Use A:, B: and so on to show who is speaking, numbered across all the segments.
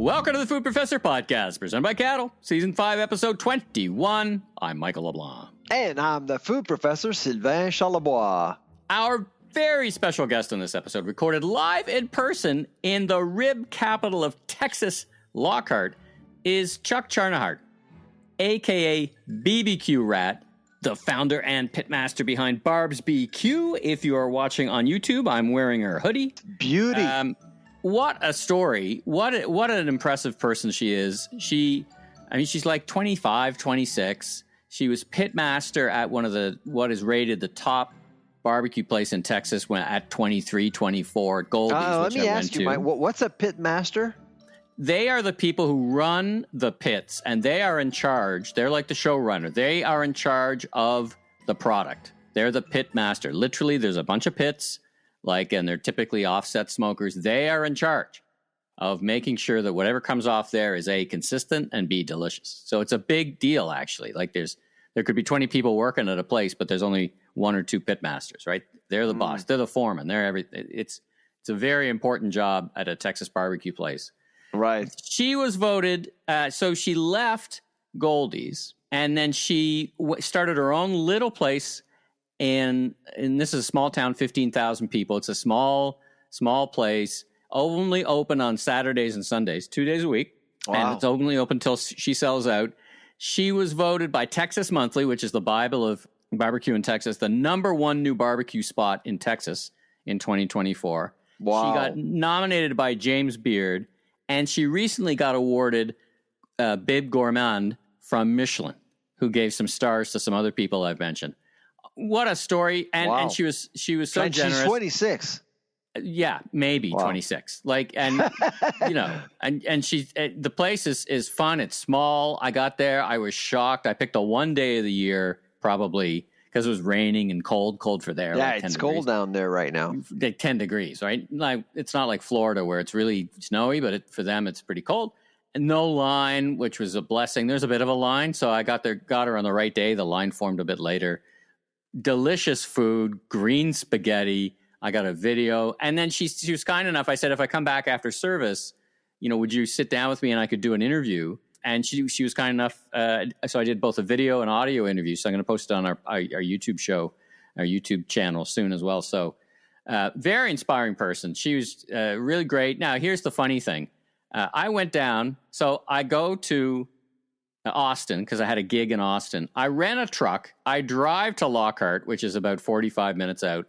A: Welcome to the Food Professor Podcast, presented by Cattle, Season 5, Episode 21. I'm Michael LeBlanc.
B: And I'm the Food Professor, Sylvain Charlebois.
A: Our very special guest on this episode, recorded live in person in the rib capital of Texas, Lockhart, is Chuck Charnichart, a.k.a. BBQ Rat, the founder and pitmaster behind Barb's BQ. If you are watching on YouTube, I'm wearing her hoodie.
B: Beauty.
A: What a story. What an impressive person she is. She's like 25, 26. She was pitmaster at one of what is rated the top barbecue place in Texas when at 23, 24 at Goldie's.
B: Let me ask you, Mike, what's a pitmaster?
A: They are the people who run the pits, and they are in charge. They're like the showrunner. They are in charge of the product. They're the pit master. Literally, there's a bunch of pits, and they're typically offset smokers. They are in charge of making sure that whatever comes off there is A, consistent, and B, delicious. So it's a big deal, actually. There could be 20 people working at a place, but there's only one or two pit masters, right? They're the boss. They're the foreman. They're everything. It's a very important job at a Texas barbecue place.
B: Right.
A: She was voted, so she left Goldie's, and then she started her own little place, and this is a small town, 15,000 people. It's a small place, only open on Saturdays and Sundays, 2 days a week, and it's only open until she sells out. She was voted by Texas Monthly, which is the Bible of barbecue in Texas, the number one new barbecue spot in Texas in 2024. Wow. She got nominated by James Beard, and she recently got awarded Bib Gourmand from Michelin, who gave some stars to some other people I've mentioned. What a story. And she was so generous.
B: She's 26.
A: Yeah, maybe 26. And she's the place is fun. It's small. I got there. I was shocked. I picked a one day of the year, probably because it was raining and cold for there.
B: Yeah, it's cold down there right now.
A: 10 degrees, right? It's not like Florida where it's really snowy, but for them it's pretty cold. And no line, which was a blessing. There's a bit of a line, so I got her on the right day. The line formed a bit later. Delicious food, green spaghetti. I got a video, and then she was kind enough. I said, if I come back after service, would you sit down with me and I could do an interview? And she was kind enough. So I did both a video and audio interview. So I'm going to post it on our YouTube show, our YouTube channel soon as well. So very inspiring person. She was really great. Now, here's the funny thing. I went down. So I go to Austin because I had a gig in Austin. I rent a truck. I drive to Lockhart, which is about 45 minutes out.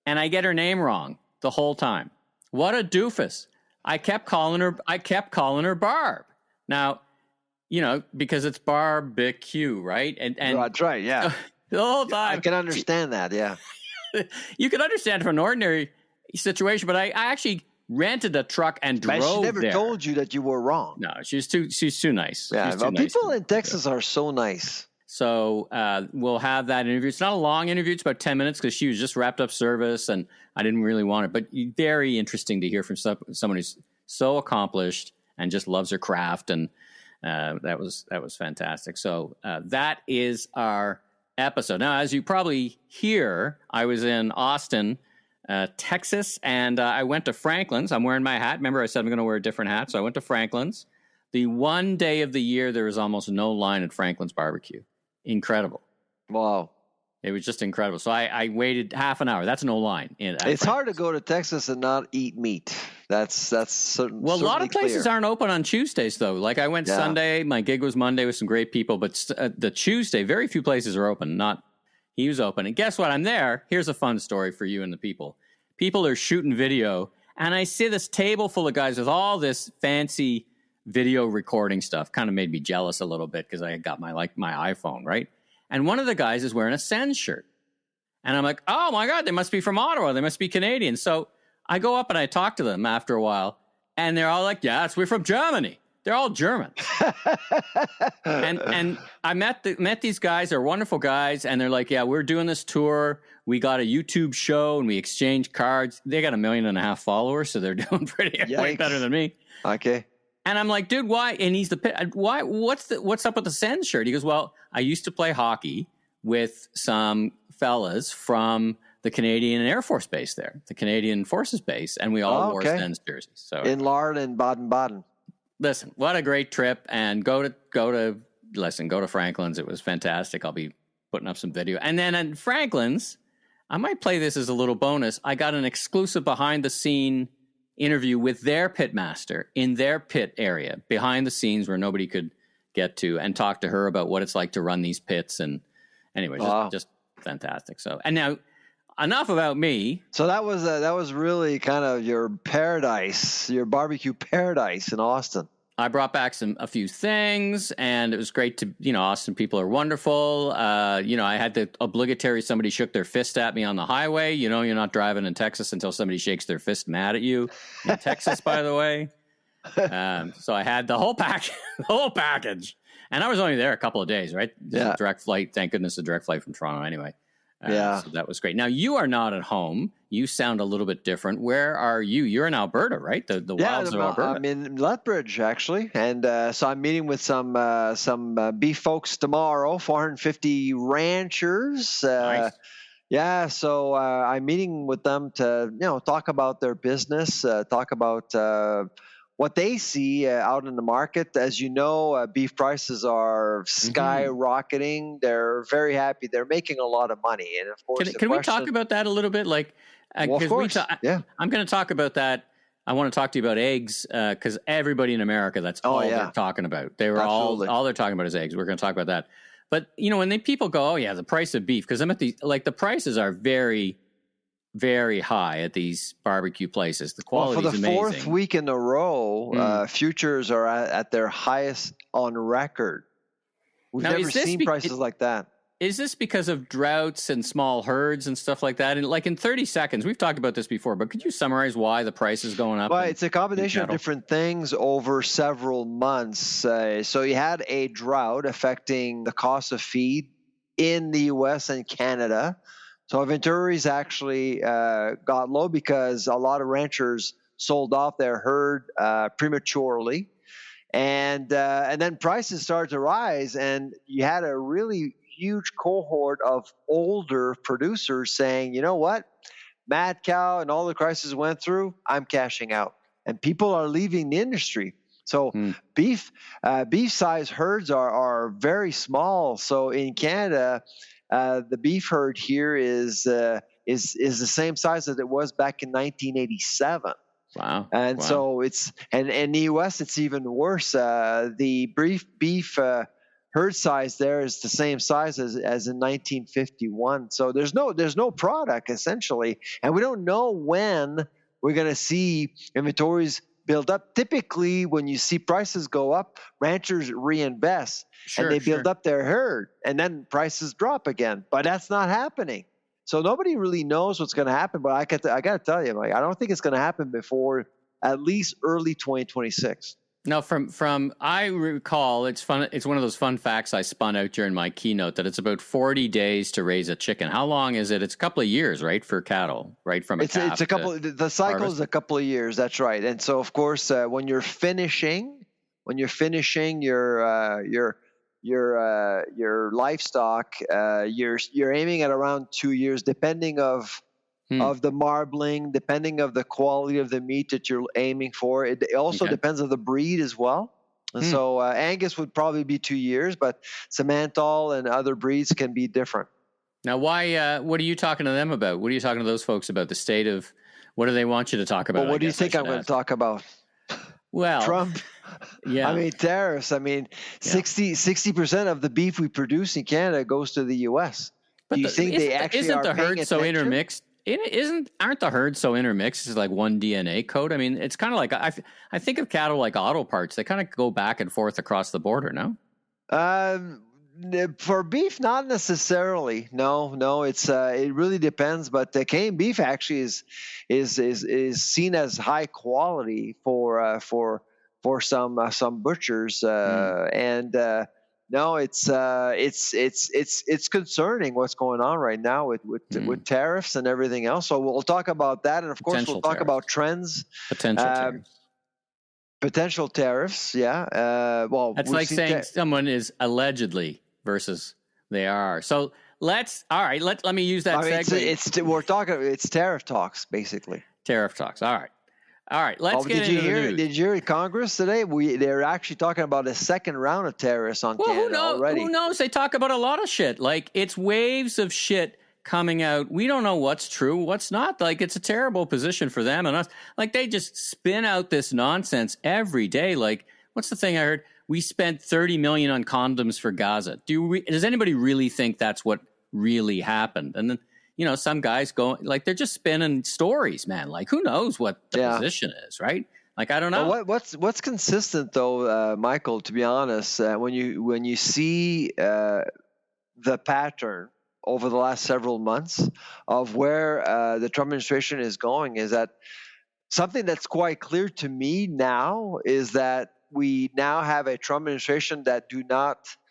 A: And I get her name wrong the whole time. What a doofus. I kept calling her Barb. Now, because it's BBQ, right? And
B: that's right, yeah.
A: The whole time.
B: I can understand that, yeah.
A: You can understand from an ordinary situation, but I actually rented a truck and drove there.
B: She never told you that you were wrong.
A: No, she's too nice.
B: Yeah, people in Texas are so nice.
A: So we'll have that interview. It's not a long interview. It's about 10 minutes because she was just wrapped up service, and I didn't really want it. But very interesting to hear from someone who's so accomplished and just loves her craft, and that was fantastic. So that is our episode. Now, as you probably hear, I was in Austin, Texas, and I went to Franklin's. I'm wearing my hat. Remember, I said I'm going to wear a different hat, so I went to Franklin's. The one day of the year there was almost no line at Franklin's Barbecue. Incredible.
B: Wow.
A: It was just incredible. So I waited half an hour. That's no line.
B: It's hard to go to Texas and not eat meat. That's certain.
A: Well, a lot of places aren't open on Tuesdays, though. Like I went Sunday. My gig was Monday with some great people. But the Tuesday, very few places are open. He was open. And guess what? I'm there. Here's a fun story for you and the people. People are shooting video. And I see this table full of guys with all this fancy video recording stuff. Kind of made me jealous a little bit because I got my iPhone, right? And one of the guys is wearing a Sens shirt. And I'm like, oh my God, they must be from Ottawa. They must be Canadian. So I go up and I talk to them after a while, and they're all like, yes, we're from Germany. They're all German. and I met these guys. They're wonderful guys. And they're like, yeah, we're doing this tour. We got a YouTube show and we exchanged cards. They got 1.5 million followers. So they're doing way better than me.
B: Okay.
A: And I'm like, dude, why? And he's why? What's up with the Sens shirt? He goes, well, I used to play hockey with some fellas from the Canadian Air Force Base there, the Canadian Forces Base, and we all wore Sens jerseys. So
B: in Lard and Baden-Baden.
A: listen, what a great trip, and go to Franklin's. It was fantastic. I'll be putting up some video. And then at Franklin's, I might play this as a little bonus. I got an exclusive behind the scene interview with their pitmaster in their pit area, behind the scenes where nobody could get to, and talk to her about what it's like to run these pits. And anyway, just fantastic. So, and now enough about me.
B: So that was really kind of your paradise, your barbecue paradise in Austin.
A: I brought back a few things, and it was great to, Austin people are wonderful. I had the obligatory, somebody shook their fist at me on the highway. You're not driving in Texas until somebody shakes their fist mad at you. In Texas, by the way. So I had the whole package. And I was only there a couple of days, right?
B: Yeah.
A: Direct flight. Thank goodness, a direct flight from Toronto anyway.
B: Yeah.
A: So that was great. Now, you are not at home. You sound a little bit different. Where are you? You're in Alberta, right? The wilds of Alberta.
B: I'm in Lethbridge, actually. And so I'm meeting with some beef folks tomorrow, 450 ranchers.
A: Nice.
B: Yeah, so I'm meeting with them to, talk about their business, talk about what they see out in the market. As you know, beef prices are skyrocketing. They're very happy. They're making a lot of money. And of course,
A: can we talk about that a little bit? Like,
B: well, of course, yeah.
A: I'm going to talk about that. I want to talk to you about eggs because everybody in America, that's all they're talking about. They were all they're talking about is eggs. We're going to talk about that. But, when people go, oh, yeah, the price of beef, because I'm at the prices are very, very high at these barbecue places. The quality is amazing.
B: For the fourth week in a row, futures are at their highest on record. We've never seen prices like that.
A: Is this because of droughts and small herds and stuff like that? And like in 30 seconds, we've talked about this before, but could you summarize why the price is going up?
B: Well, it's a combination of different things over several months. So you had a drought affecting the cost of feed in the U.S. and Canada. So inventories actually got low because a lot of ranchers sold off their herd prematurely. And then prices started to rise, and you had a really huge cohort of older producers saying, you know what, mad cow and all the crises went through, I'm cashing out. And people are leaving the industry. So beef size herds are very small. So in Canada, the beef herd here is the same size as it was back in 1987.
A: Wow.
B: And so it's and in the US it's even worse. The beef herd size there is the same size as in 1951. So there's no product essentially, and we don't know when we're going to see inventories build up. Typically, when you see prices go up, ranchers reinvest and they build up their herd, and then prices drop again. But that's not happening. So nobody really knows what's going to happen. But I got to tell you, I don't think it's going to happen before at least early 2026.
A: No, from I recall, it's fun. It's one of those fun facts I spun out during my keynote that it's about 40 days to raise a chicken. How long is it? It's a couple of years, right, for cattle, right?
B: It's a couple. The cycle
A: harvest.
B: Is a couple of years. That's right. And so, of course, when you're finishing your livestock, you're aiming at around 2 years, depending of the marbling, depending of the quality of the meat that you're aiming for. It also depends on the breed as well. And so Angus would probably be 2 years, but Simmental and other breeds can be different.
A: Now, why? What are you talking to them about? What are you talking to those folks about? The state of what do they want you to talk about?
B: Well, what do you think I'm going to talk about?
A: Well,
B: Trump.
A: Yeah.
B: I mean, tariffs. I mean, 60% of the beef we produce in Canada goes to the U.S.
A: But
B: do you think they actually
A: isn't
B: are
A: the herd so
B: attention?
A: intermixed? Aren't the herds so intermixed? It's like one DNA code. I mean, it's kind of like I think of cattle like auto parts. They kind of go back and forth across the border. No.
B: For beef, not necessarily. No. It's it really depends. But the Canadian beef actually is seen as high quality for some butchers. No, it's concerning what's going on right now with tariffs and everything else. So we'll talk about that, and of course we'll talk about trends. Potential tariffs. Yeah. Well,
A: that's like saying someone is allegedly versus they are. So let me use that segue.
B: It's tariff talks basically.
A: Tariff talks. All right. All right, let's get into the news.
B: Did you hear Congress today? They're actually talking about a second round of tariffs on Canada already.
A: Who knows? They talk about a lot of shit. Like, it's waves of shit coming out. We don't know what's true, what's not. Like, it's a terrible position for them and us. Like, they just spin out this nonsense every day. Like, what's the thing I heard? We spent $30 million on condoms for Gaza. Does anybody really think that's what really happened? And then, some guys go, like, they're just spinning stories, man. Like, who knows what the position is, right? Like, I don't know.
B: What's consistent though, Michael? To be honest, when you see the pattern over the last several months of where the Trump administration is going, is that something that's quite clear to me now is that we now have a Trump administration that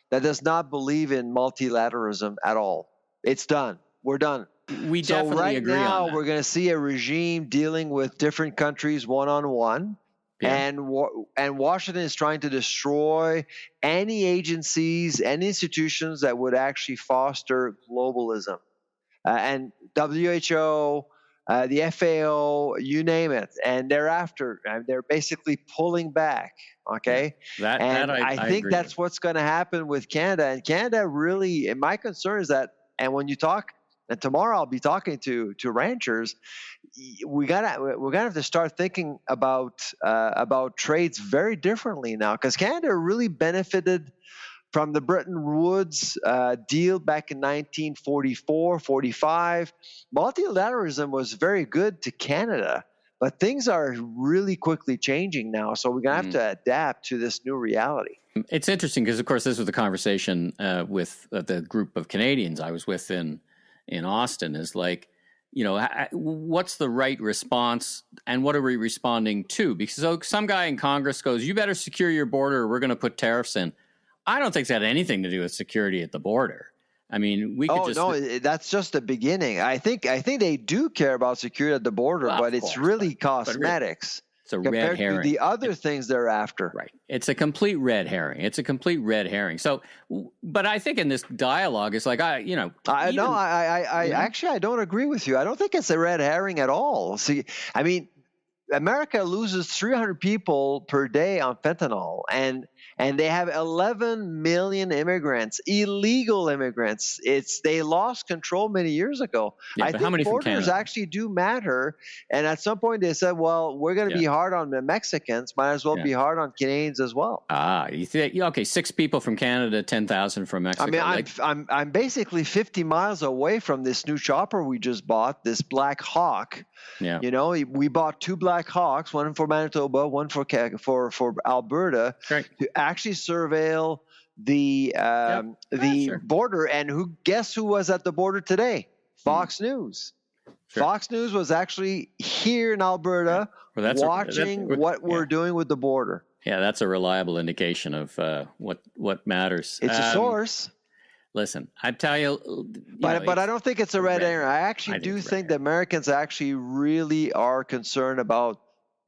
B: does not believe in multilateralism at all. It's done. We're done.
A: We definitely agree on that.
B: Right now, we're going to see a regime dealing with different countries one-on-one, and Washington is trying to destroy any agencies, any institutions that would actually foster globalism. And WHO, the FAO, you name it, and thereafter, they're basically pulling back. Okay, I think that's what's going to happen with Canada. And Canada really, and my concern is that, and when you talk. And tomorrow I'll be talking to ranchers. We're gonna have to start thinking about trades very differently now, because Canada really benefited from the Bretton Woods deal back in 1944, 45. Multilateralism was very good to Canada, but things are really quickly changing now. So we're gonna have to adapt to this new reality.
A: It's interesting because, of course, this was the conversation with the group of Canadians I was with in Austin, is like, what's the right response and what are we responding to? Because some guy in Congress goes, you better secure your border or we're going to put tariffs in. I don't think it's had anything to do with security at the border. I mean,
B: that's just the beginning. I think they do care about security at the border, but it's really cosmetics.
A: It's a red herring.
B: To the other things they're after.
A: Right. It's a complete red herring. So, but I think in this dialogue, it's like,
B: actually, I don't agree with you. I don't think it's a red herring at all. See, I mean, America loses 300 people per day on fentanyl, and they have 11 million immigrants, illegal immigrants. They lost control many years ago.
A: Yeah,
B: I think borders actually do matter. And at some point they said, well, we're going to be hard on the Mexicans. Might as well be hard on Canadians as well.
A: You think, 6 people from Canada, 10,000 from Mexico.
B: I mean, I'm basically 50 miles away from this new chopper we just bought, this Black Hawk.
A: Yeah.
B: We bought 2 Black Hawks, one for Manitoba, one for Alberta, to actually surveil the border. And guess who was at the border today? Fox News. Sure. Fox News was actually here in Alberta watching what we're doing with the border.
A: Yeah, that's a reliable indication of what matters.
B: It's a source.
A: Listen, I tell you,
B: but I don't think it's a red herring. I actually do think the Americans actually really are concerned about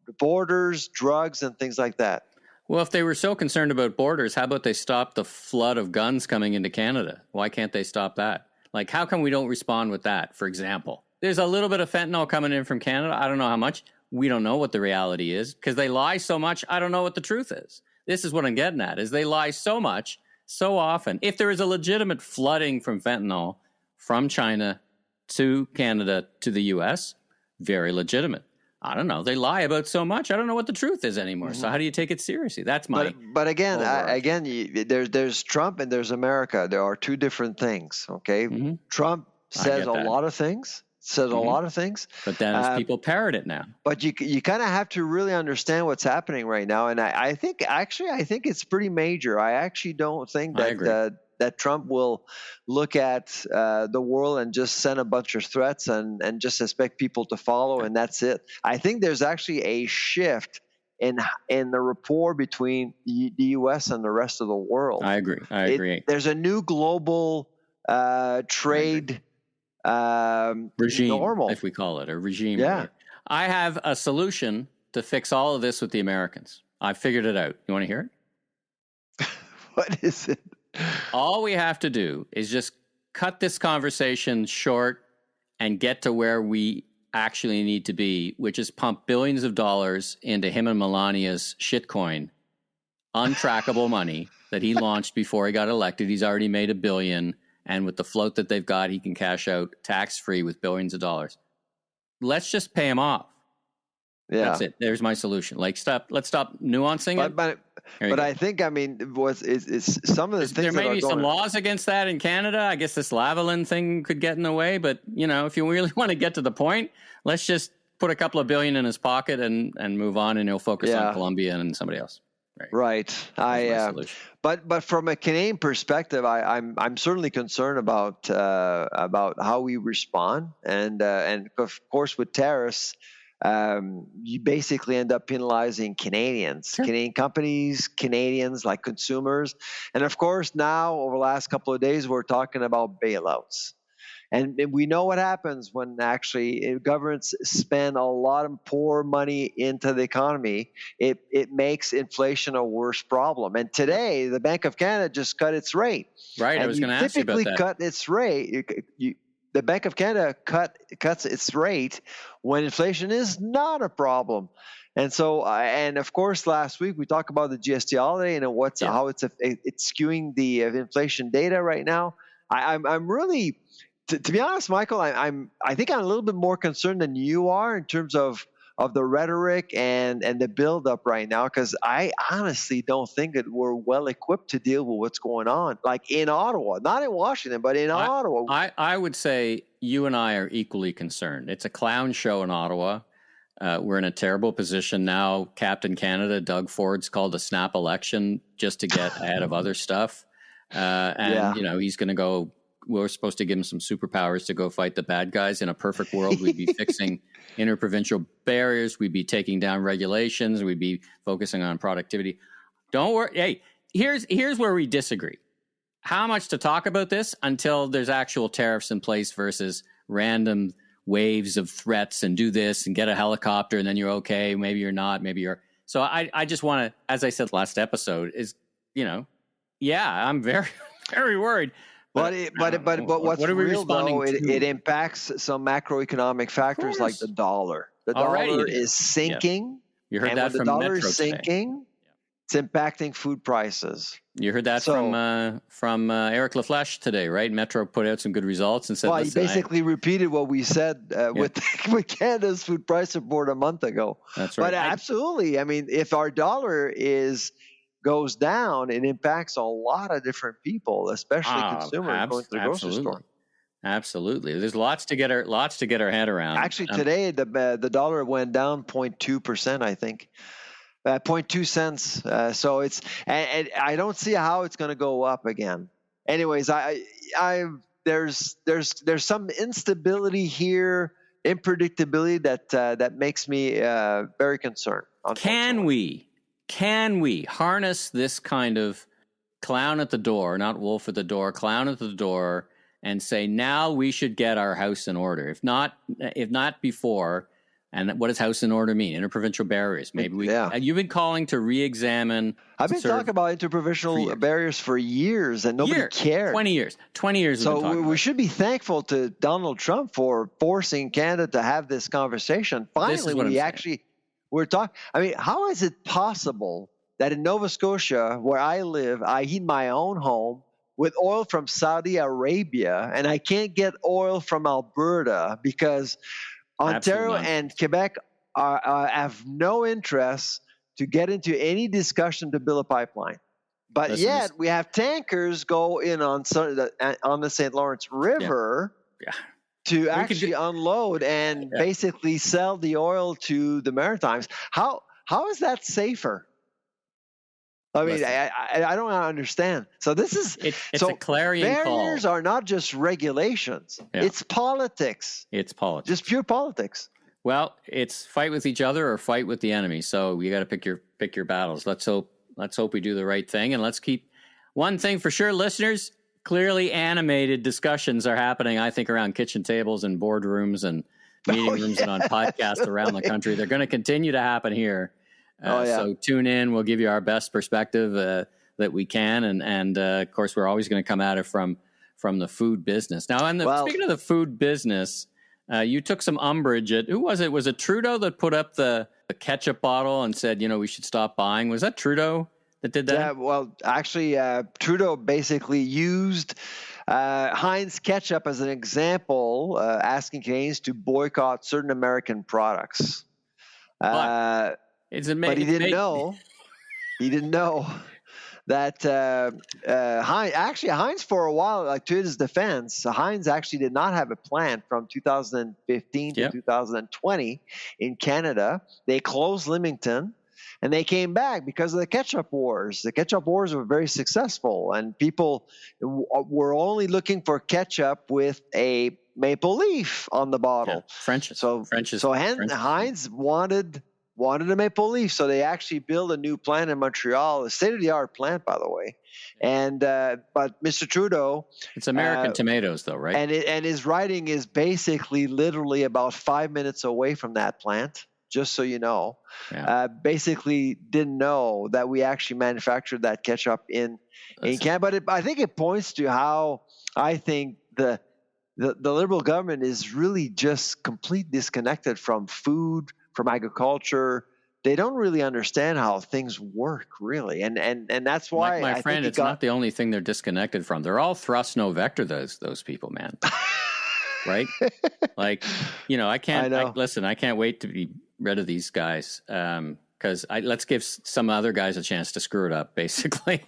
B: the borders, drugs, and things like that.
A: Well, if they were so concerned about borders, how about they stop the flood of guns coming into Canada? Why can't they stop that? Like, how come we don't respond with that, for example? There's a little bit of fentanyl coming in from Canada. I don't know how much. We don't know what the reality is because they lie so much. I don't know what the truth is. This is what I'm getting at, is they lie so much, so often. If there is a legitimate flooding from fentanyl from China to Canada to the U.S., very legitimate. I don't know. They lie about so much. I don't know what the truth is anymore. Mm-hmm. So how do you take it seriously? That's my.
B: But again, there's Trump and there's America. There are two different things. Okay, Trump says a lot of things.
A: But then as people parrot it now.
B: But you kind of have to really understand what's happening right now. And I think it's pretty major. I actually don't think that Trump will look at the world and just send a bunch of threats and just expect people to follow, and that's it. I think there's actually a shift in the rapport between the U.S. and the rest of the world.
A: I agree.
B: There's a new global trade
A: regime,
B: normal,
A: if we call it a regime.
B: Yeah.
A: I have a solution to fix all of this with the Americans. I figured it out. You want to hear
B: it? What is it?
A: All we have to do is just cut this conversation short and get to where we actually need to be, which is pump billions of dollars into him and Melania's shitcoin, untrackable money that he launched before he got elected. He's already made $1 billion. And with the float that they've got, he can cash out tax-free with billions of dollars. Let's just pay him off. Yeah. That's it. There's my solution. Like, let's stop nuancing it.
B: But I think, I mean, it's some of the things
A: there may be some laws against that in Canada. I guess this Lavalin thing could get in the way. But, if you really want to get to the point, let's just put a couple of billion in his pocket and move on, and he'll focus on Colombia and somebody else.
B: Right. But from a Canadian perspective, I'm certainly concerned about how we respond, and of course with tariffs, you basically end up penalizing Canadians, Canadian companies, Canadians like consumers, and of course now over the last couple of days we're talking about bailouts. And we know what happens when actually governments spend a lot of poor money into the economy. It makes inflation a worse problem. And today, the Bank of Canada just cut its rate.
A: Right, I was going to ask you about that.
B: Typically cut its rate. The Bank of Canada cuts its rate when inflation is not a problem. And so, and of course, last week we talked about the GST holiday and how it's skewing the inflation data right now. I'm really... To be honest, Michael, I think I'm a little bit more concerned than you are in terms of the rhetoric and the buildup right now, because I honestly don't think that we're well equipped to deal with what's going on, like in Ottawa, not in Washington, but in Ottawa.
A: I would say you and I are equally concerned. It's a clown show in Ottawa. We're in a terrible position now. Captain Canada, Doug Ford's called a snap election just to get ahead of other stuff. He's going to go. We're supposed to give him some superpowers to go fight the bad guys. In a perfect world, we'd be fixing interprovincial barriers. We'd be taking down regulations. We'd be focusing on productivity. Don't worry. Hey, here's where we disagree. How much to talk about this until there's actual tariffs in place versus random waves of threats and do this and get a helicopter and then you're okay. Maybe you're not. Maybe you're. So I just want to, as I said last episode, I'm very, very worried.
B: But what's real though, it impacts some macroeconomic factors like the dollar. The dollar is sinking.
A: Yeah. You heard that from
B: Metro. The dollar
A: is
B: sinking. It's impacting food prices.
A: You heard that from Eric Laflèche today, right? Metro put out some good results and said,
B: "Well, he basically repeated what we said with Canada's food price report a month ago."
A: That's right.
B: But absolutely, I mean, if our dollar goes down, it impacts a lot of different people, especially consumers going to the grocery store.
A: Absolutely, there's lots to get our head around.
B: Actually, today the dollar went down 0.2%, I think, 0.2 cents. So it's and I don't see how it's going to go up again. Anyways, there's some instability here, unpredictability that makes me very concerned.
A: Can we harness this kind of clown at the door, not wolf at the door, clown at the door, and say, now we should get our house in order? If not before, and what does house in order mean? Interprovincial barriers. Maybe you've been calling to re-examine.
B: I've been talking about interprovincial barriers for years, and nobody cared.
A: 20 years.
B: So we should be thankful to Donald Trump for forcing Canada to have this conversation. Finally, we're talking. I mean, how is it possible that in Nova Scotia, where I live, I heat my own home with oil from Saudi Arabia, and I can't get oil from Alberta because Ontario and Quebec have no interest to get into any discussion to build a pipeline. But yet we have tankers go in on the St. Lawrence River.
A: Yeah.
B: To actually unload and basically sell the oil to the Maritimes. How is that safer? I mean, I don't understand. So this is
A: it's a clarion call.
B: Barriers are not just regulations. Yeah. It's politics. Just pure politics.
A: Well, it's fight with each other or fight with the enemy. So you got to pick your battles. Let's hope we do the right thing, and let's keep one thing for sure, listeners. Clearly animated discussions are happening, I think, around kitchen tables and boardrooms and meeting rooms and on podcasts around the country. They're going to continue to happen here. So tune in. We'll give you our best perspective that we can. And of course, we're always going to come at it from the food business. Now, speaking of the food business, You took some umbrage at, who was it? Was it Trudeau that put up the ketchup bottle and said, we should stop buying? Was that Trudeau that did that?
B: Yeah, well, actually, Trudeau basically used Heinz ketchup as an example, asking Canadians to boycott certain American products. But he didn't know. He didn't know that Heinz for a while, like to his defense, Heinz actually did not have a plant from 2015 to 2020 in Canada. They closed Leamington, and they came back because of the ketchup wars. The ketchup wars were very successful, and people were only looking for ketchup with a maple leaf on the bottle.
A: Yeah,
B: Heinz wanted a maple leaf, so they actually built a new plant in Montreal, a state-of-the-art plant, by the way. And but Mr. Trudeau,
A: it's American tomatoes, though, right?
B: And his writing is basically literally about 5 minutes away from that plant. Just so you know, basically didn't know that we actually manufactured that ketchup in Canada. But I think it points to how I think the Liberal government is really just completely disconnected from food, from agriculture. They don't really understand how things work, really, and that's why,
A: my friend, it's not the only thing they're disconnected from. They're all thrust no vector. Those people, man. Right? Like, I can't. I can't wait to be rid of these guys because let's give some other guys a chance to screw it up, basically.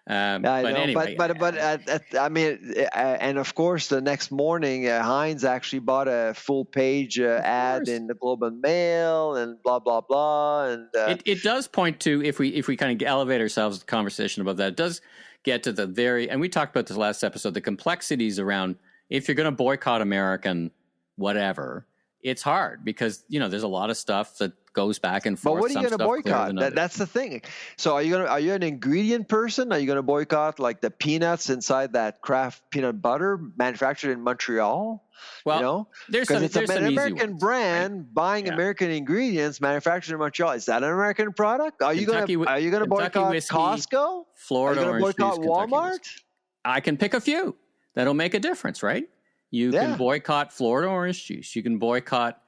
A: Anyway, I mean, and of course, the next morning, Heinz actually bought a full page ad in the Globe and Mail, and blah blah blah, and it does point to, if we kind of elevate ourselves the conversation about that, it does get to and we talked about this last episode, the complexities around if you're going to boycott American whatever. It's hard because, there's a lot of stuff that goes back and forth.
B: But what are you going to boycott? That's the thing. So are you an ingredient person? Are you going to boycott like the peanuts inside that Kraft peanut butter manufactured in Montreal?
A: Well, because
B: it's an American brand buying American ingredients manufactured in Montreal. Is that an American product? Are you going to boycott
A: whiskey,
B: Costco?
A: Florida,
B: are you going to boycott Walmart?
A: I can pick a few that'll make a difference, right? You can boycott Florida orange juice. You can boycott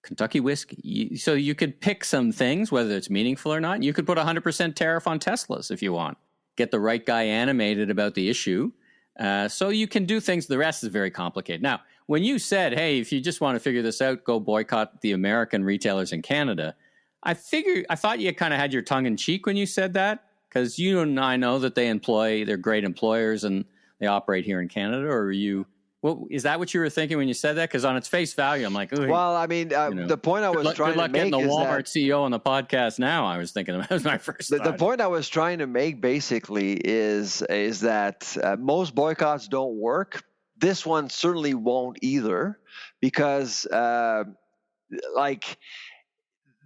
A: Kentucky whiskey. So you could pick some things, whether it's meaningful or not. You could put 100% tariff on Teslas if you want. Get the right guy animated about the issue. So you can do things. The rest is very complicated. Now, when you said, hey, if you just want to figure this out, go boycott the American retailers in Canada, I thought you kind of had your tongue in cheek when you said that, because you and I know that they're great employers and they operate here in Canada. Or is that what you were thinking when you said that? Because on its face value, I'm like, ooh.
B: Well, I mean, the point I was trying to make
A: is the Walmart CEO on the podcast now. I was thinking that was my first thought.
B: The point I was trying to make basically is that most boycotts don't work. This one certainly won't either, because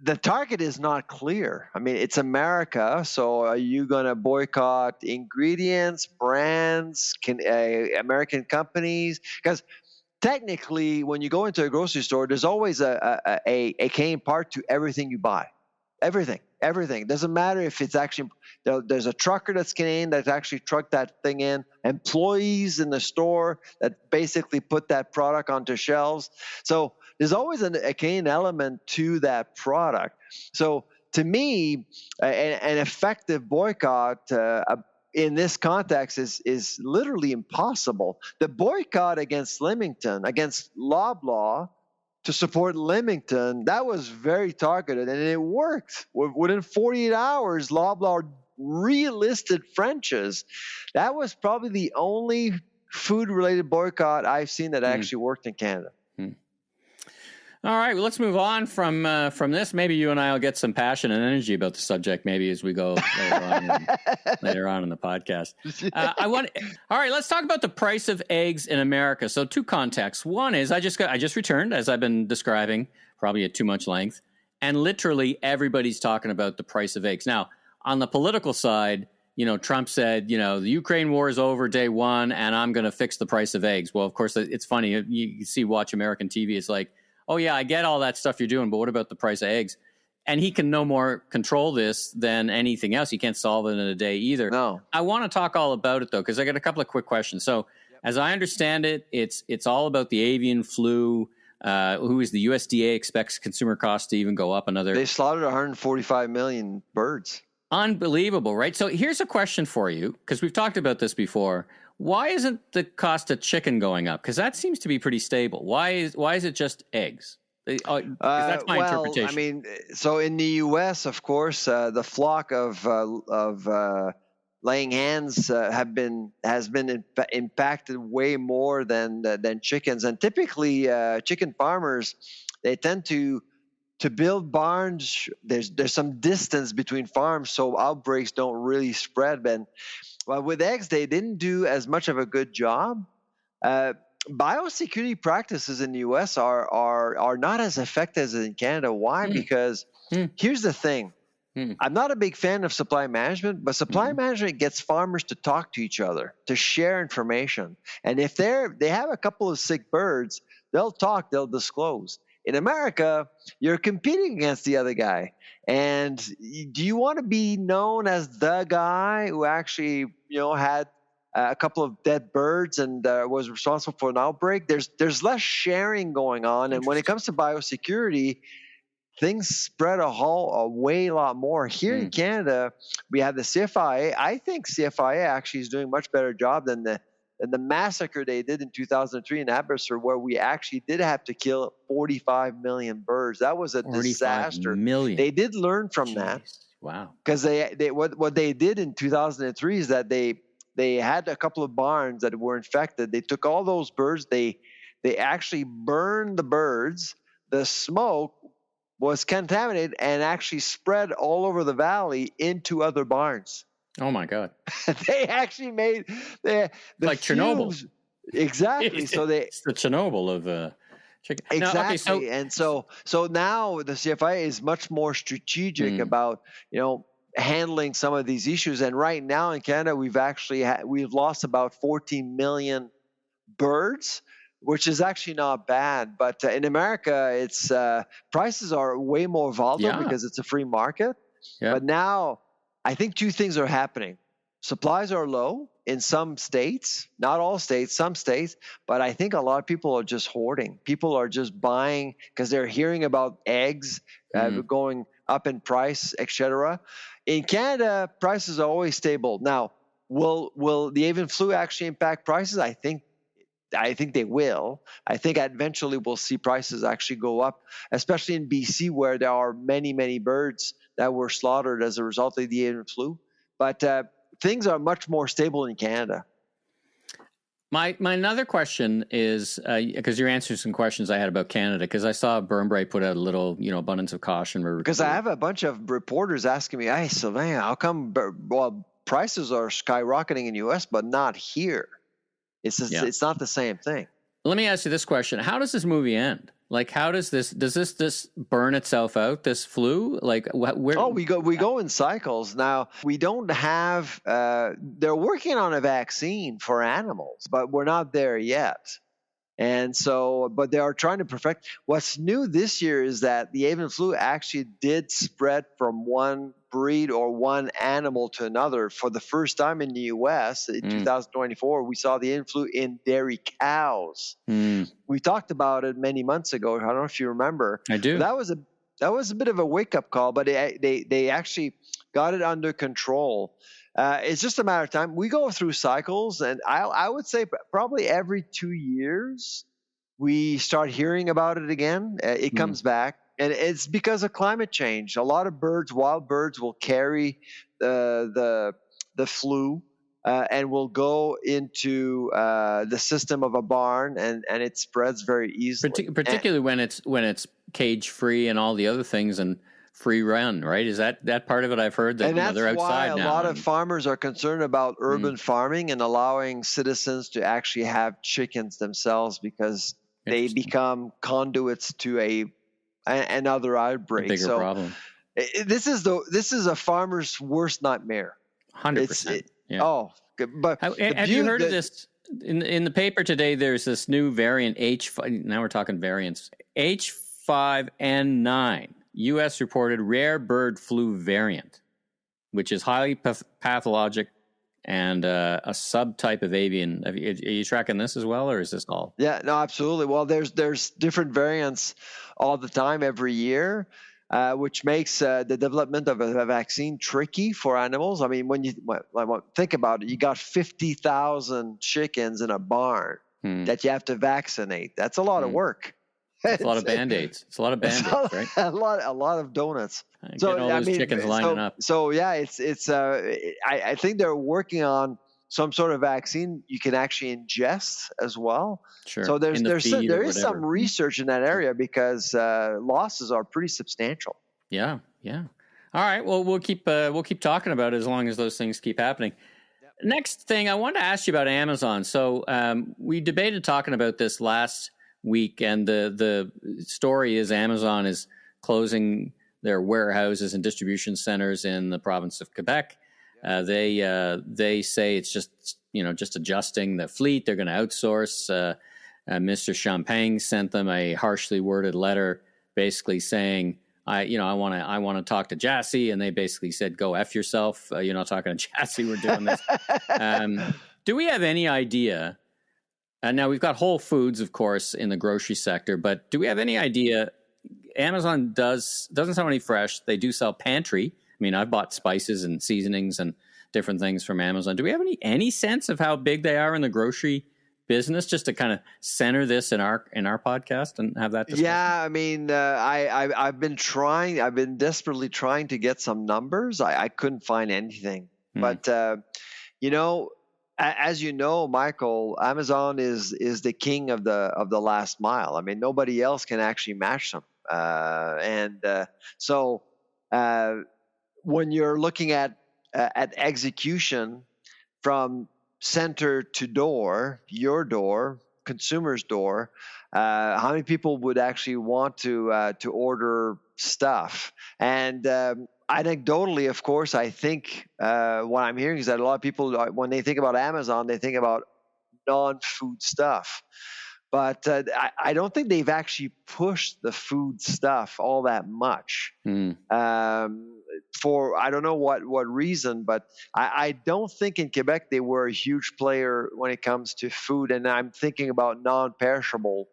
B: the target is not clear. I mean, it's America, so are you going to boycott ingredients, brands, American companies? Because technically, when you go into a grocery store, there's always a Canadian part to everything you buy. Everything. It doesn't matter if it's actually there's a trucker that's Canadian that actually trucked that thing in, employees in the store that basically put that product onto shelves. So there's always a Canadian element to that product. So to me, an effective boycott in this context is literally impossible. The boycott against Leamington, against Loblaw, to support Leamington, that was very targeted, and it worked. Within 48 hours, Loblaw relisted French's. That was probably the only food-related boycott I've seen that actually worked in Canada.
A: All right, well, let's move on from this. Maybe you and I will get some passion and energy about the subject. Maybe as we go later on in the podcast. All right, let's talk about the price of eggs in America. So, two contexts. One is I just returned, as I've been describing, probably at too much length, and literally everybody's talking about the price of eggs. Now, on the political side, Trump said, the Ukraine war is over day one, and I'm going to fix the price of eggs. Well, of course, it's funny. You watch American TV. It's like, oh, yeah, I get all that stuff you're doing, but what about the price of eggs? And he can no more control this than anything else. He can't solve it in a day either.
B: No.
A: I want to talk all about it, though, because I got a couple of quick questions. So as I understand it, it's all about the avian flu. who is the USDA expects consumer costs to even go up another.
B: They slaughtered 145 million birds.
A: Unbelievable, right? So here's a question for you, because we've talked about this before. Why isn't the cost of chicken going up? Because that seems to be pretty stable. Why is it just eggs? That's my interpretation.
B: I mean, so in the U.S., of course, the flock of laying hens has been impacted way more than chickens, and typically chicken farmers, they tend to build barns. There's some distance between farms, so outbreaks don't really spread. But with eggs, they didn't do as much of a good job. Biosecurity practices in the U.S. are not as effective as in Canada. Why? Because here's the thing. I'm not a big fan of supply management, but supply management gets farmers to talk to each other, to share information. And if they have a couple of sick birds, they'll talk, they'll disclose. In America, you're competing against the other guy. And do you want to be known as the guy who actually, had a couple of dead birds and was responsible for an outbreak? There's less sharing going on. And when it comes to biosecurity, things spread a lot more. Here in Canada, we have the CFIA. I think CFIA actually is doing a much better job than the massacre they did in 2003 in Abbotsford, where we actually did have to kill 45 million birds. That was a disaster.
A: Million.
B: They did learn from that.
A: Wow.
B: Because what they did in 2003 is that they had a couple of barns that were infected. They took all those birds. They actually burned the birds. The smoke was contaminated and actually spread all over the valley into other barns.
A: Oh my God!
B: They actually made the
A: like Chernobyl.
B: Exactly. So
A: it's the Chernobyl of chicken.
B: Exactly. And so now the CFIA is much more strategic about handling some of these issues. And right now in Canada, we've lost about 14 million birds, which is actually not bad. But in America, it's prices are way more volatile because it's a free market. Yeah. But now I think two things are happening. Supplies are low in some states, not all states, some states, but I think a lot of people are just hoarding. People are just buying because they're hearing about eggs going up in price, etc. In Canada, prices are always stable. Now, will the avian flu actually impact prices? I think they will. I think eventually we'll see prices actually go up, especially in BC, where there are many, many birds that were slaughtered as a result of the avian flu. But things are much more stable in Canada.
A: My another question is, because you're answering some questions I had about Canada, because I saw Burnbrae put out a little, abundance of caution.
B: Because I have a bunch of reporters asking me, hey, Sylvain, how come prices are skyrocketing in the U.S., but not here? It's not the same thing.
A: Let me ask you this question. How does this movie end? Like, how does this burn itself out, this flu? Like, where?
B: Oh, we go in cycles. Now, we don't have, they're working on a vaccine for animals, but we're not there yet. And so, but they are trying to perfect. What's new this year is that the avian flu actually did spread from one breed or one animal to another. For the first time in the U.S. in 2024, we saw the avian flu in dairy cows. We talked about it many months ago. I don't know if you remember.
A: I do.
B: That was a bit of a wake-up call, but they actually got it under control. It's just a matter of time. We go through cycles, and I would say probably every 2 years we start hearing about it again. It comes back, and it's because of climate change. A lot of wild birds will carry the flu and will go into the system of a barn, and it spreads very easily.
A: Particularly when it's cage free and all the other things and free run, right? Is that part of it? I've heard that they're outside now.
B: And that's why a lot of farmers are concerned about urban farming and allowing citizens to actually have chickens themselves, because they become conduits to another outbreak.
A: A bigger problem.
B: This is a farmer's worst nightmare.
A: 100%. Yeah.
B: Oh, but
A: have you heard of this? In the paper today, there's this new variant H5. Now we're talking variants. H5N9. U.S. reported rare bird flu variant, which is highly pathologic and a subtype of avian. Are you tracking this as well, or is this all?
B: Yeah, no, absolutely. Well, there's different variants all the time every year, which makes the development of a vaccine tricky for animals. I mean, when you think about it, you got 50,000 chickens in a barn that you have to vaccinate. That's a lot of work.
A: It's a lot of Band-Aids. It's a lot of Band-Aids, right?
B: A lot of donuts.
A: Get all those chickens lining up.
B: So yeah, I think they're working on some sort of vaccine you can actually ingest as well.
A: Sure.
B: So there is some research in that area because losses are pretty substantial.
A: Yeah. All right. Well, we'll keep talking about it as long as those things keep happening. Yep. Next thing I wanted to ask you about Amazon. So we debated talking about this last week, and the story is Amazon is closing their warehouses and distribution centers in the province of Quebec. They say it's just adjusting the fleet. They're going to outsource. Mr. Champagne sent them a harshly worded letter, basically saying, I want to talk to Jassy, and they basically said, go F yourself. You're not talking to Jassy. We're doing this. Do we have any idea? Now we've got Whole Foods, of course, in the grocery sector, but do we have any idea? Amazon doesn't sell any fresh. They do sell pantry. I mean, I've bought spices and seasonings and different things from Amazon. Do we have any sense of how big they are in the grocery business, just to kind of center this in our podcast and have that discussion?
B: Yeah, I mean, I've been desperately trying to get some numbers. I couldn't find anything, but as you know, Michael, Amazon is the king of the last mile. I mean, nobody else can actually match them. So when you're looking at execution from center to door, your door, consumer's door, how many people would actually want to order stuff? And anecdotally, of course, I think what I'm hearing is that a lot of people, when they think about Amazon, they think about non-food stuff. But I don't think they've actually pushed the food stuff all that much. For I don't know what reason, but I don't think in Quebec they were a huge player when it comes to food. And I'm thinking about non-perishable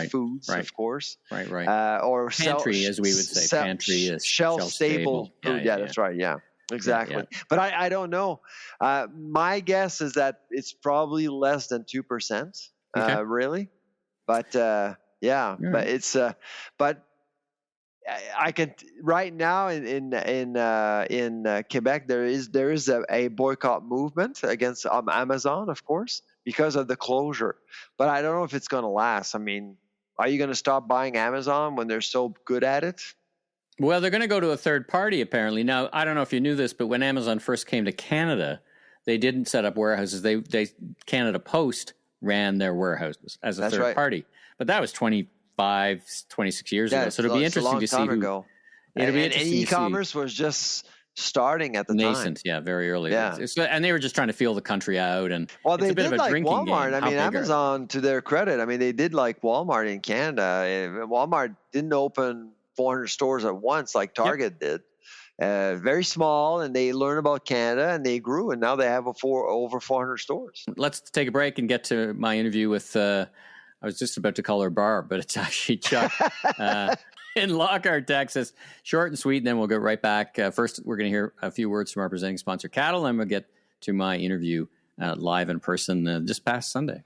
B: foods, of course.
A: Right.
B: Or
A: pantry, as we would say. Pantry is
B: shelf-stable food. Yeah, that's right. Yeah, exactly. Yeah. But I don't know. My guess is that it's probably less than 2%. Really, but but it's but I can right now in Quebec there is a boycott movement against Amazon, of course, because of the closure. But I don't know if it's going to last. I mean, are you going to stop buying Amazon when they're so good at it?
A: Well, they're going to go to a third party apparently. Now, I don't know if you knew this, but when Amazon first came to Canada, they didn't set up warehouses. They Canada Post ran their warehouses as a third party. But that was 26 years ago. So it'll be interesting to see who.
B: And e-commerce was just starting at the
A: nascent,
B: time.
A: Very early.
B: Yeah.
A: And they were just trying to feel the country out. And
B: well, they did like Walmart.
A: Game.
B: I mean, Amazon, to their credit, I mean, they did like Walmart in Canada. Walmart didn't open 400 stores at once like Target did. Very small, and they learned about Canada, and they grew, and now they have over 400 stores.
A: Let's take a break and get to my interview with, I was just about to call her Barb, but it's actually Chuck in Lockhart, Texas. Short and sweet, and then we'll get right back. First, we're going to hear a few words from our presenting sponsor, Cattle, and we'll get to my interview live in person just past Sunday.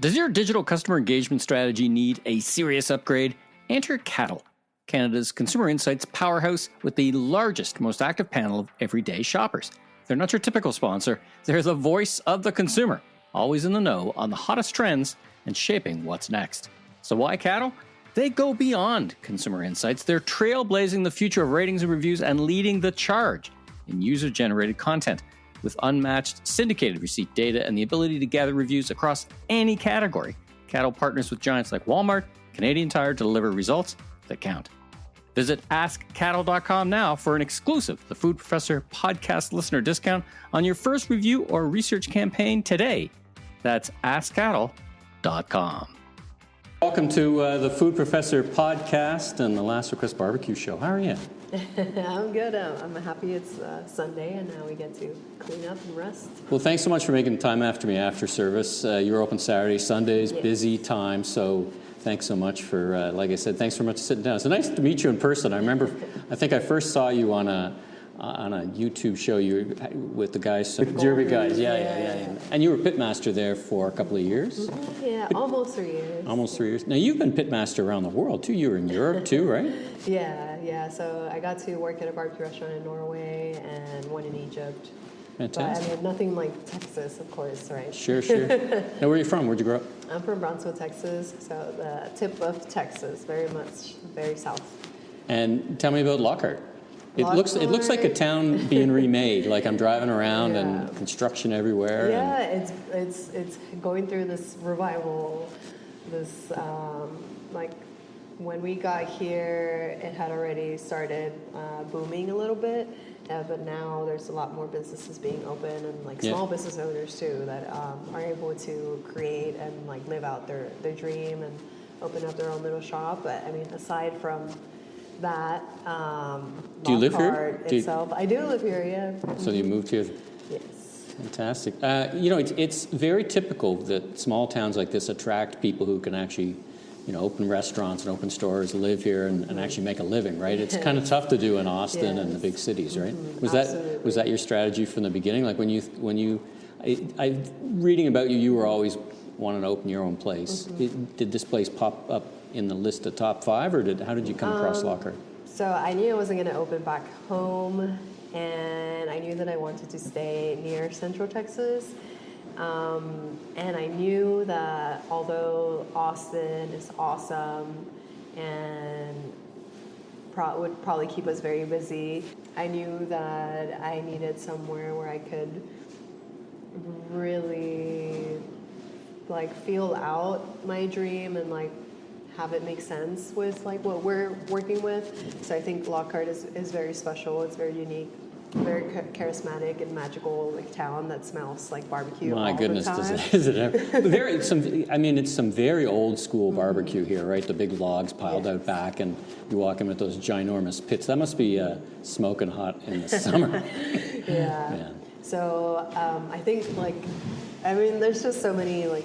A: Does your digital customer engagement strategy need a serious upgrade? Enter Cattle, Canada's consumer insights powerhouse with the largest, most active panel of everyday shoppers. They're not your typical sponsor. They're the voice of the consumer, always in the know on the hottest trends and shaping what's next. So why Cattle? They go beyond consumer insights. They're trailblazing the future of ratings and reviews and leading the charge in user-generated content with unmatched syndicated receipt data and the ability to gather reviews across any category. Cattle partners with giants like Walmart, Canadian Tire to deliver results that count. Visit askcattle.com now for an exclusive The Food Professor podcast listener discount on your first review or research campaign today. That's askcattle.com.
C: Welcome to the Food Professor podcast and the Last Request Barbecue Show. How are you?
D: I'm good. I'm happy it's Sunday and now we get to clean up and rest.
C: Well, thanks so much for making time after me after service. You're open Saturday, Sundays, yes. Busy time. So thanks so much for, like I said, thanks so much for sitting down. It's nice to meet you in person. I remember, I think I first saw you on a YouTube show you were with the guys, Derby guys, yeah. And you were pitmaster there for a couple of years?
D: Yeah, almost 3 years.
C: Almost 3 years. Now, you've been pitmaster around the world, too. You were in Europe, too, right?
D: Yeah. So I got to work at a barbecue restaurant in Norway and one in Egypt.
C: Fantastic.
D: But I mean, nothing like Texas, of course, right?
C: Sure. Now, where are you from? Where'd you grow up?
D: I'm from Brownsville, Texas, so the tip of Texas, very south.
C: And tell me about Lockhart. It looks like a town being remade. Like I'm driving around and construction everywhere.
D: Yeah, it's going through this revival. This like when we got here, it had already started booming a little bit, but now there's a lot more businesses being open and like small business owners too that are able to create and like live out their dream and open up their own little shop. But I mean, aside from that,
C: do you live here?
D: I do live here, yeah.
C: So you moved here?
D: Yes.
C: Fantastic. It's very typical that small towns like this attract people who can actually, open restaurants and open stores, live here and actually make a living, right? It's kind of tough to do in Austin and the big cities, right?
D: Mm-hmm.
C: Was that your strategy from the beginning? Like I reading about you were always wanting to open your own place. Mm-hmm. Did this place pop up in the list of top 5, or how did you come across Lockhart?
D: So I knew I wasn't going to open back home, and I knew that I wanted to stay near Central Texas. And I knew that although Austin is awesome and would probably keep us very busy, I knew that I needed somewhere where I could really like feel out my dream and like have it make sense with like what we're working with. So I think Lockhart is very special. It's very unique, very charismatic and magical like town that smells like barbecue.
C: My
D: all
C: goodness,
D: the time.
C: Is it ever? It's some very old school barbecue here, right? The big logs piled out back, and you walk in with those ginormous pits. That must be smoking hot in the summer.
D: Yeah. So I think there's just so many like.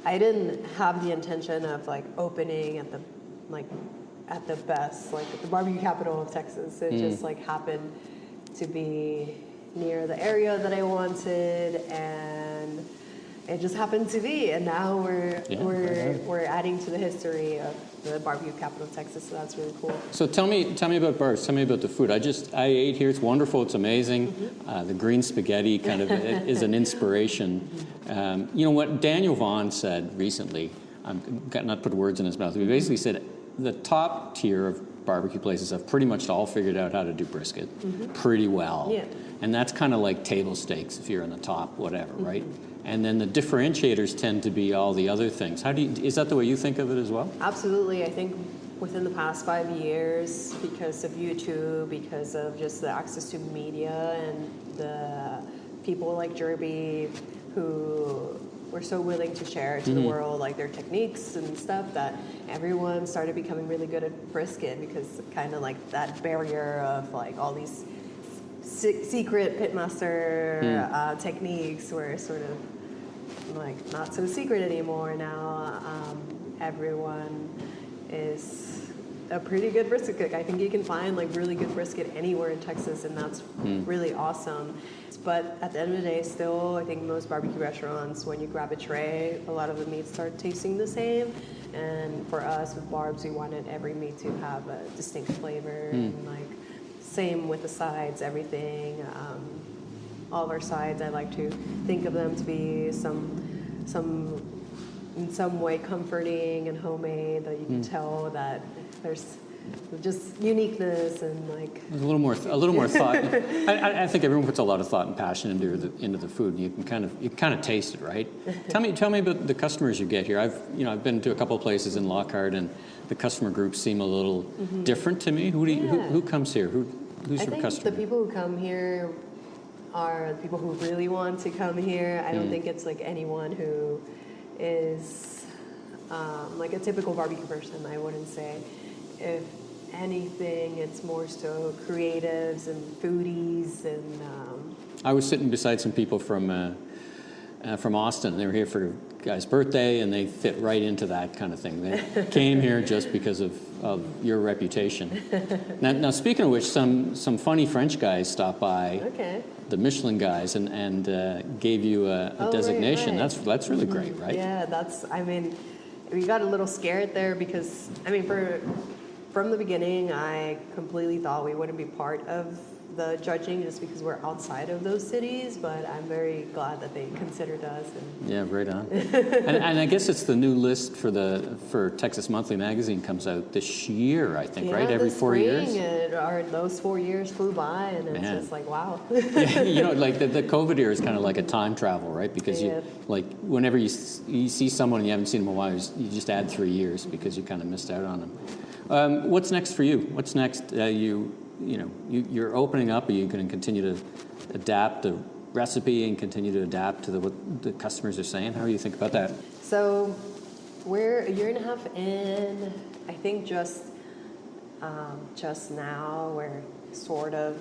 D: I didn't have the intention of like opening at the best, like the barbecue capital of Texas. It just like happened to be near the area that I wanted, and it just happened to be. And now we're adding to the history of the barbecue capital of Texas. So that's really cool.
C: So tell me about Barb's. Tell me about the food. I ate here. It's wonderful. It's amazing. Mm-hmm. The green spaghetti kind of is an inspiration. What Daniel Vaughn said recently, I'm not to put words in his mouth, he basically said the top tier of barbecue places have pretty much all figured out how to do brisket pretty well. Yeah. And that's kind of like table stakes if you're in the top, whatever, right? And then the differentiators tend to be all the other things. Is that the way you think of it as well?
D: Absolutely. I think within the past 5 years, because of YouTube, because of just the access to media and the people like Derby who were so willing to share to the world like their techniques and stuff, that everyone started becoming really good at brisket, because kind of like that barrier of like all these secret pitmaster techniques were sort of like not so secret anymore. Now everyone is a pretty good brisket cook. I think you can find like really good brisket anywhere in Texas, and that's really awesome. But at the end of the day, still, I think most barbecue restaurants, when you grab a tray, a lot of the meats start tasting the same. And for us with Barb's, we wanted every meat to have a distinct flavor, and like same with the sides, everything. All of our sides, I like to think of them to be in some way comforting and homemade, that you can tell that there's just uniqueness and like
C: a little more thought. I think everyone puts a lot of thought and passion into the food. You can kind of taste it, right? Tell me about the customers you get here. I've been to a couple of places in Lockhart, and the customer groups seem a little different to me. Who comes here? Who's your customer? I think
D: the people who come here are the people who really want to come here. I don't think it's like anyone who is like a typical barbecue person, I wouldn't say. If anything, it's more so creatives and foodies and.
C: I was sitting beside some people from Austin. They were here for a guy's birthday, and they fit right into that kind of thing. They came here just because of your reputation. Now, speaking of which, some funny French guys stopped by.
D: Okay.
C: The Michelin guys and gave you a designation.
D: Right.
C: That's really great, right?
D: Yeah, we got a little scared there because, from the beginning, I completely thought we wouldn't be part of the judging just because we're outside of those cities, but I'm very glad that they considered us.
C: Yeah, right on. and I guess it's the new list for Texas Monthly Magazine comes out this year, I think, right? Every 4 years?
D: Those 4 years flew by, and it's just like, wow.
C: Yeah, like the COVID era is kind of like a time travel, right? Because you, like, whenever you see someone and you haven't seen them in a while, you just add 3 years because you kind of missed out on them. What's next for you? What's next? You're opening up. Are you going to continue to adapt the recipe and continue to adapt to what the customers are saying? How do you think about that?
D: So we're a year and a half in. I think just now we're sort of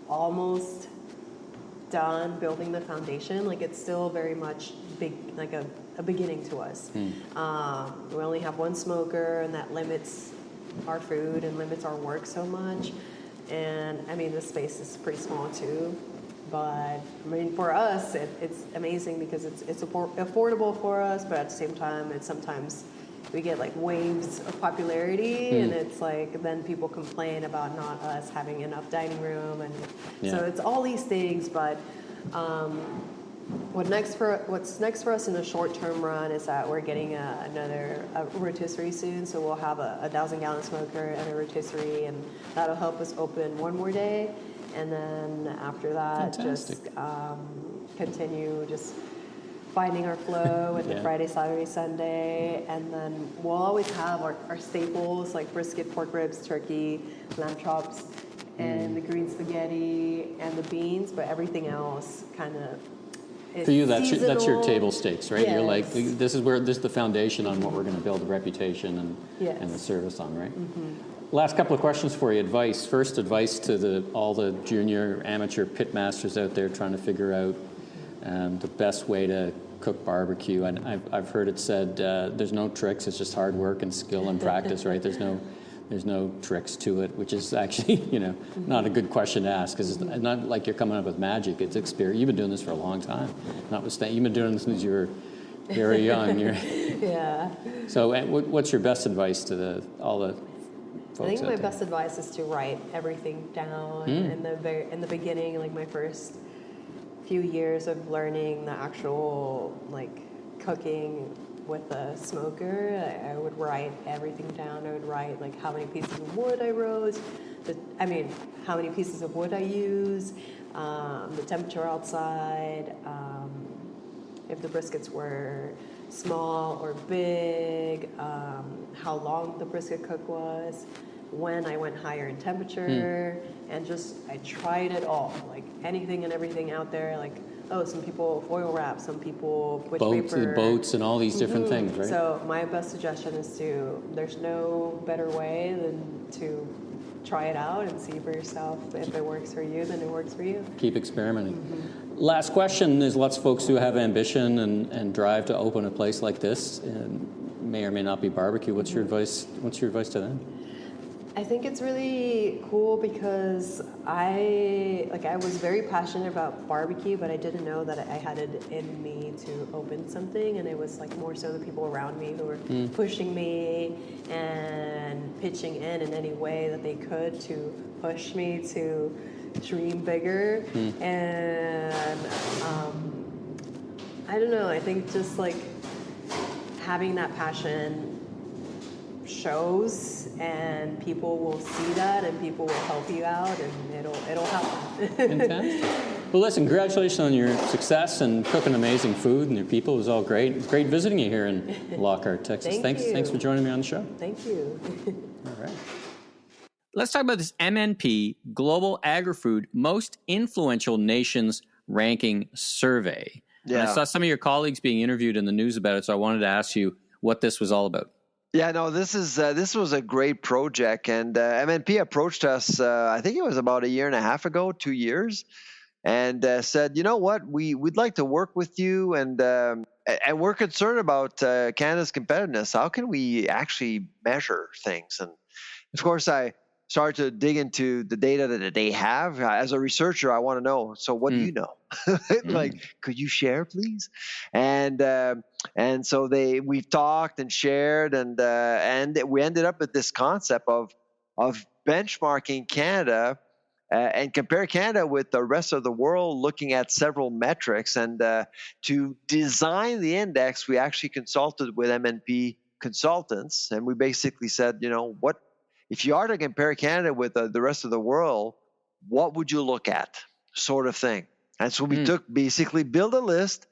D: almost done building the foundation. Like it's still very much big, like a beginning to us. We only have one smoker, and that limits our food and limits our work so much. And the space is pretty small too, but for us it's amazing because it's affordable for us, but at the same time sometimes we get like waves of popularity, and it's like then people complain about not us having enough dining room, and so it's all these things. But what's next for us in the short-term run is that we're getting another rotisserie soon, so we'll have a 1,000-gallon smoker and a rotisserie, and that'll help us open one more day, and then after that,
C: Fantastic.
D: just continue just finding our flow with the Friday, Saturday, Sunday, and then we'll always have our staples like brisket, pork ribs, turkey, lamb chops, and the green spaghetti and the beans, but everything else kind of.
C: For you, that's your table stakes, right?
D: Yes.
C: You're like, this is the foundation on what we're going to build the reputation and the service on, right? Mm-hmm. Last couple of questions for you. Advice. First, advice to all the junior, amateur pitmasters out there trying to figure out the best way to cook barbecue. And I've heard it said there's no tricks. It's just hard work and skill and practice, right? There's no tricks to it, which is actually, not a good question to ask, because it's not like you're coming up with magic. It's experience. You've been doing this for a long time. Notwithstanding, you've been doing this since you were very young.
D: Yeah.
C: So what's your best advice to all the folks
D: I think my
C: out there?
D: best advice is to write everything down in the beginning, like my first few years of learning the actual, like, cooking with a smoker. I would write everything down. I would write like how many pieces of wood I roast, how many pieces of wood I use, the temperature outside, if the briskets were small or big, how long the brisket cook was, when I went higher in temperature, and just I tried it all, like anything and everything out there, like some people foil wrap, some people butch paper.
C: Boats and all these different things, right?
D: So my best suggestion is there's no better way than to try it out and see for yourself. If it works for you, then it works for you.
C: Keep experimenting. Last question. There's lots of folks who have ambition and drive to open a place like this, and may or may not be barbecue. What's your advice? What's your advice to them?
D: I think it's really cool because I was very passionate about barbecue, but I didn't know that I had it in me to open something, and it was like more so the people around me who were pushing me and pitching in any way that they could to push me to dream bigger. And I don't know, I think just like having that passion shows, and people will see that, and people will help you out, and it'll happen.
C: Fantastic. Well, listen, congratulations on your success and cooking amazing food, and your people. It was all great. It's great visiting you here in Lockhart, Texas. Thanks for joining me on the show.
D: Thank you.
C: All right.
A: Let's talk about this MNP Global Agri-Food Most Influential Nations Ranking Survey.
B: Yeah.
A: And I saw some of your colleagues being interviewed in the news about it, so I wanted to ask you, what this was all about.
B: Yeah, no, this was a great project, and MNP approached us. I think it was about a year and a half ago, 2 years, and said, you know what, we'd like to work with you, and we're concerned about Canada's competitiveness. How can we actually measure things? And of course, I started to dig into the data that they have. As a researcher, I want to know. So, what do you know? Like, could you share, please? And so we've talked and shared, and we ended up with this concept of benchmarking Canada and compare Canada with the rest of the world, looking at several metrics. And to design the index, we actually consulted with MNP consultants, and we basically said, you know, what if you are to compare Canada with the rest of the world, what would you look at, sort of thing. And so we build a list,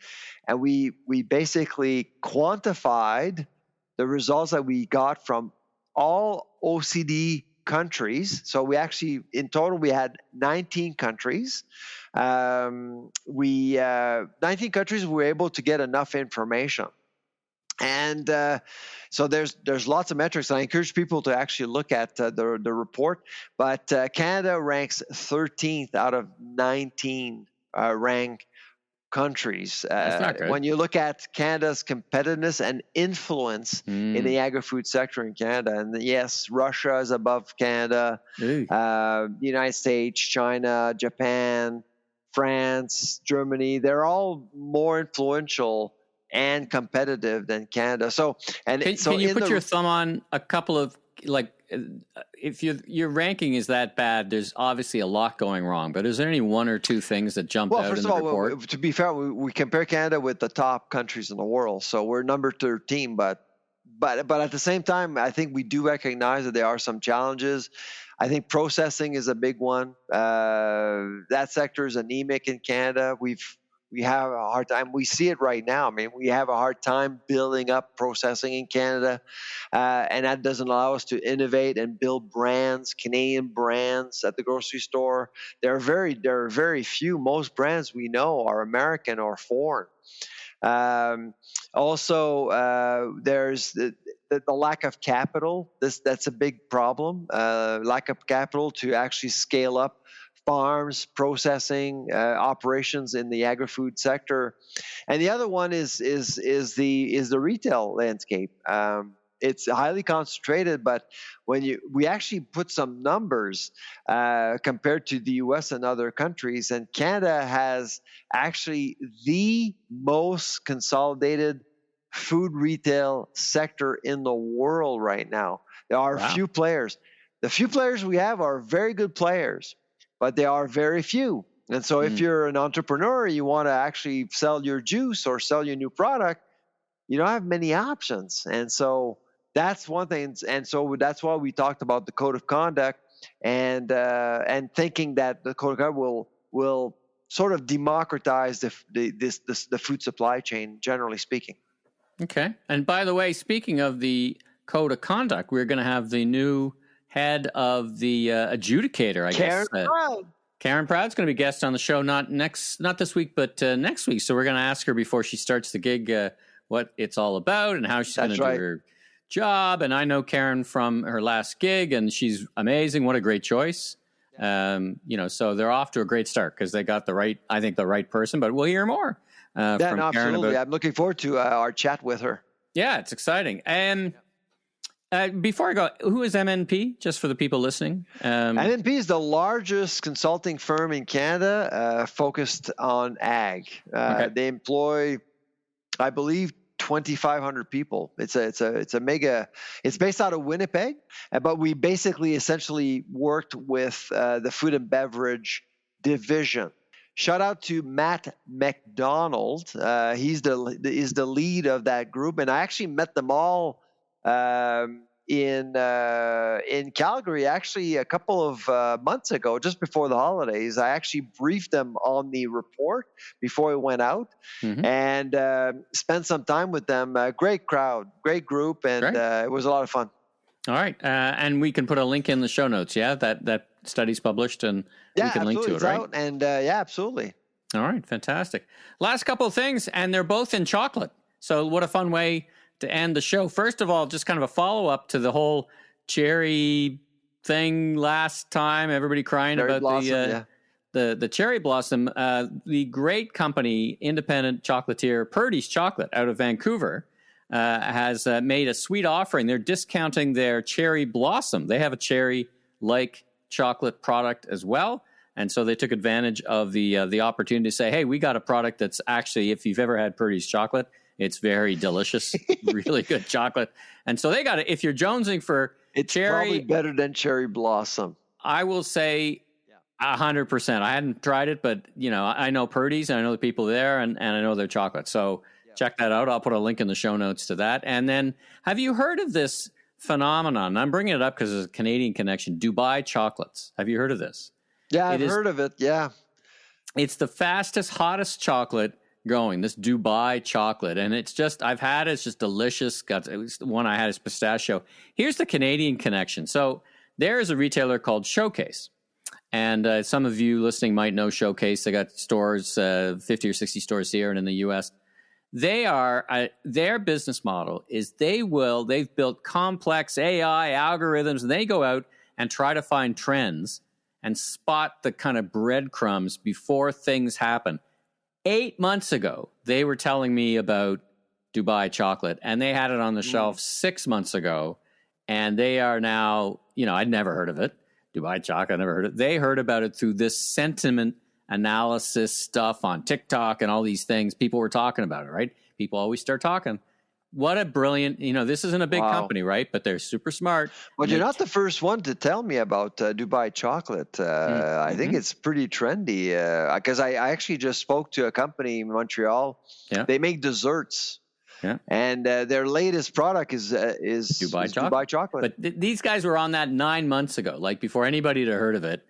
B: and we basically quantified the results that we got from all OECD countries. So we actually, in total, we had 19 countries. 19 countries were able to get enough information. And so there's lots of metrics. I encourage people to actually look at the report. But Canada ranks 13th out of 19 ranked countries.
A: That's not good.
B: When you look at Canada's competitiveness and influence in the agri-food sector in Canada, and yes, Russia is above Canada, the United States, China, Japan, France, Germany, they're all more influential and competitive than Canada. So, and
A: can you put your thumb on a couple of, like, if your ranking is that bad, there's obviously a lot going wrong. But is there any one or two things that jump out in the report?
B: To be fair, we compare Canada with the top countries in the world, so we're number 13. But at the same time, I think we do recognize that there are some challenges. I think processing is a big one. That sector is anemic in Canada. We have a hard time. We see it right now. I mean, we have a hard time building up processing in Canada, and that doesn't allow us to innovate and build brands, Canadian brands at the grocery store. There are very few. Most brands we know are American or foreign. Also, there's the lack of capital. That's a big problem. Lack of capital to actually scale up farms, processing operations in the agri-food sector, and the other one is the retail landscape. It's highly concentrated, but when we actually put some numbers compared to the U.S. and other countries, and Canada has actually the most consolidated food retail sector in the world right now. There are few players. The few players we have are very good players, but they are very few. And so if you're an entrepreneur, you want to actually sell your juice or sell your new product, you don't have many options. And so that's one thing. And so that's why we talked about the code of conduct and thinking that the code of conduct will sort of democratize the food supply chain, generally speaking.
A: Okay. And by the way, speaking of the code of conduct, we're going to have the new head of the adjudicator, I guess. Karen Proud's going to be guest on the show, not this week, but next week. So we're going to ask her before she starts the gig what it's all about and how she's going to do her job. And I know Karen from her last gig, and she's amazing. What a great choice. So they're off to a great start because they got the right person. But we'll hear more from Karen.
B: Absolutely. I'm looking forward to our chat with her.
A: Yeah, it's exciting. And before I go, who is MNP, just for the people listening?
B: MNP is the largest consulting firm in Canada focused on ag. They employ, I believe, 2,500 people. It's a mega. It's based out of Winnipeg, but we basically essentially worked with the food and beverage division. Shout out to Matt McDonald. He's the lead of that group, and I actually met them all in Calgary actually a couple of months ago, just before the holidays. I actually briefed them on the report before it went out, and spent some time with them. Great crowd, great group, and it was a lot of fun.
A: All right, and we can put a link in the show notes. Yeah, that study's published, and we can link to it, right?
B: And absolutely.
A: All right, fantastic. Last couple of things, and they're both in chocolate. So what a fun way to end the show. First of all, just kind of a follow-up to the whole cherry thing last time. Everybody crying
B: Cherry
A: about
B: blossom,
A: the cherry blossom. The great company, independent chocolatier Purdy's Chocolate out of Vancouver, has made a sweet offering. They're discounting their cherry blossom. They have a cherry-like chocolate product as well. And so they took advantage of the opportunity to say, hey, we got a product that's actually, if you've ever had Purdy's chocolate, it's very delicious, really good chocolate. And so they got it. If you're jonesing for
B: it's
A: cherry,
B: probably better than cherry blossom.
A: I will say 100%. I hadn't tried it, but I know Purdy's, and I know the people there, and I know their chocolate. So check that out. I'll put a link in the show notes to that. And then, have you heard of this phenomenon? I'm bringing it up because it's a Canadian connection. Dubai chocolates. Have you heard of this?
B: Yeah, I've heard of it. Yeah.
A: It's the fastest, hottest chocolate going, this Dubai chocolate. And it's just, I've had it. It's just delicious. It was the one I had is pistachio. Here's the Canadian connection. So there is a retailer called Showcase. And some of you listening might know Showcase. They got stores, 50 or 60 stores here and in the U.S. Their business model is they've built complex AI algorithms, and they go out and try to find trends and spot the kind of breadcrumbs before things happen. 8 months ago, they were telling me about Dubai chocolate, and they had it on the shelf 6 months ago, and they are now, I'd never heard of it. Dubai chocolate, I never heard of it. They heard about it through this sentiment analysis stuff on TikTok and all these things. People were talking about it, right? People always start talking. What a brilliant, this isn't a big company, right? But they're super smart.
B: Well, you're not the first one to tell me about Dubai chocolate. I think it's pretty trendy because I actually just spoke to a company in Montreal.
A: Yeah.
B: They make desserts.
A: Yeah.
B: And their latest product is Dubai chocolate.
A: But these guys were on that 9 months ago, like before anybody had heard of it.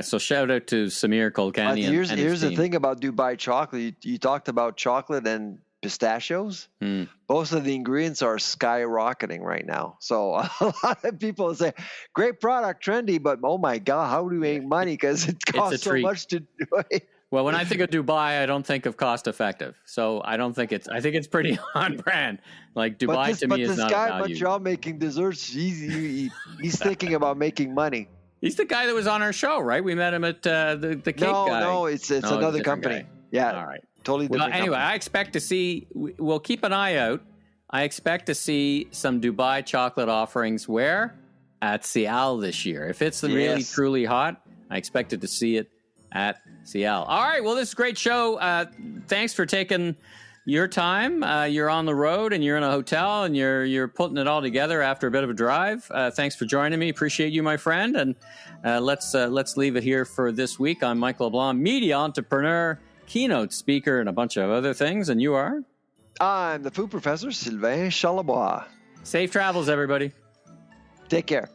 A: So shout out to Samir Kolkani.
B: Here's the thing about Dubai chocolate. You talked about chocolate and pistachios. Both of the ingredients are skyrocketing right now. So a lot of people say, great product, trendy, but oh my God, how do we make money? Because it costs so much to do it.
A: Well, when I think of Dubai, I don't think of cost effective. So I think it's pretty on brand. Like Dubai to me is not a value. But this guy in Montreal making desserts, he's thinking about making money.
B: He's
A: the guy that was on our show, right? We met him at the cake guy.
B: No, it's another company. Guy. Yeah.
A: All right.
B: Totally different.
A: Well, anyway, I expect to see, we'll keep an eye out. I expect to see some Dubai chocolate offerings where? At Cial this year. If it's really, truly hot, I expected to see it at Cial. All right. Well, this is a great show. Thanks for taking your time. You're on the road and you're in a hotel and you're putting it all together after a bit of a drive. Thanks for joining me. Appreciate you, my friend. And let's leave it here for this week. I'm Mike LeBlanc, media entrepreneur, keynote speaker, and a bunch of other things. And you are?
B: I'm the food professor, Sylvain Charlebois.
A: Safe travels, everybody.
B: Take care.